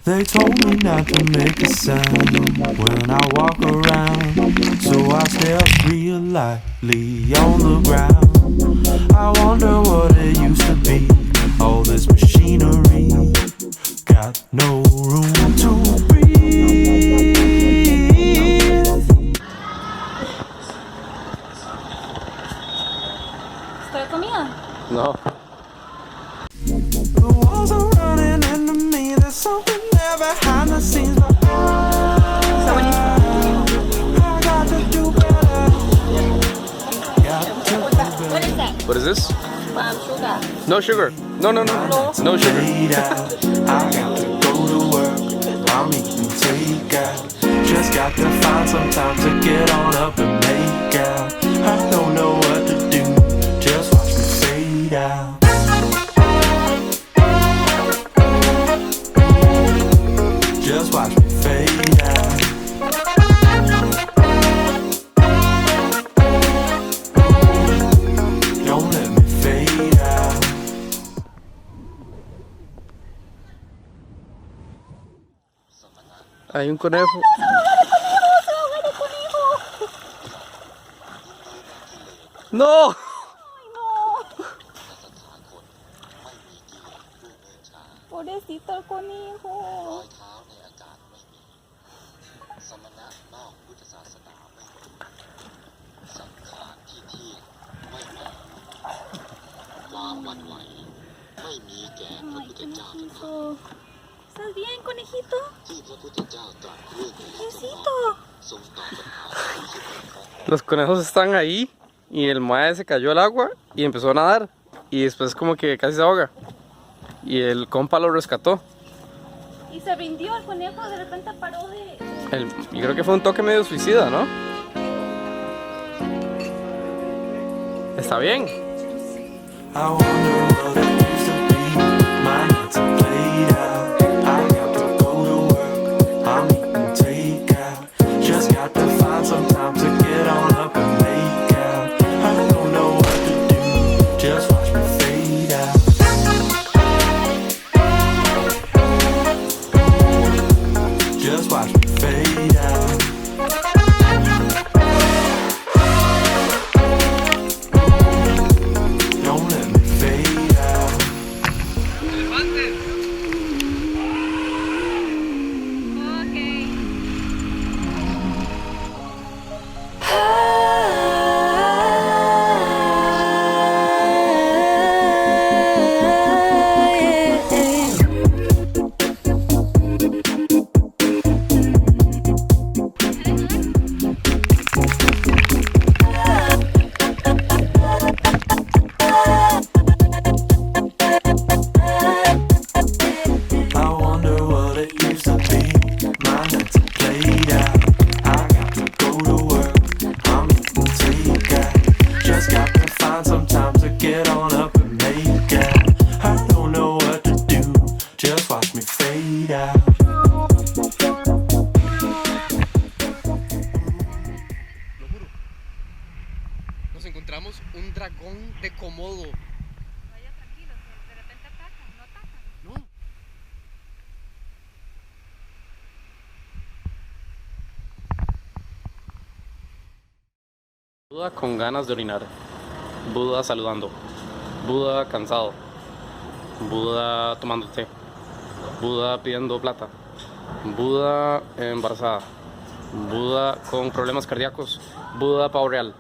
They told me not to make a sound when I walk around, so I step real lightly on the ground. I wonder what it used to be, all this machinery, got no room to breathe. ¿Está comida? No. The walls are running into me, there's something there behind the scenes, but Está buenísimo. I got to do better. Got to do What better. is that? What is this? Sugar. No sugar. No. No sugar. Laid out, I got to go to work, I'm eating takeout. Just got to find some time to get on up and make out. I don't know what to do, just watch me fade out. Just watch me fade out. Don't let me fade out. Hay un conejo. No. Pobrecito el conejo. Conejito. ¿Estás bien, conejito? Pobrecito. Los conejos están ahí y el mae se cayó al agua y empezó a nadar y después como que casi se ahoga y el compa lo rescató. Y se rindió el conejo, de repente paró de... Yo creo que fue un toque medio suicida, ¿no? Está bien. I wonder what it used to be. My nights are played out. I got to go to work, I'm eating takeout. Just got to find some time to get on up and make out. I don't know what to do, just watch me fade out. Just watch me fade out. Don't let me fade out. ¡Elefantes! I wonder what it used to be. My nights are played out. I got to go to work, I'm eating takeout. Just got to find some time to get on up and make out. I don't know what to do, just watch me fade out. Lo juro. Nos encontramos un dragón de Komodo. Vaya tranquilo, de repente atacan, no atacan. No. Buda con ganas de orinar. Buda saludando. Buda cansado. Buda tomando té. Buda pidiendo plata. Buda embarazada. Buda con problemas cardíacos. Buda pavo real.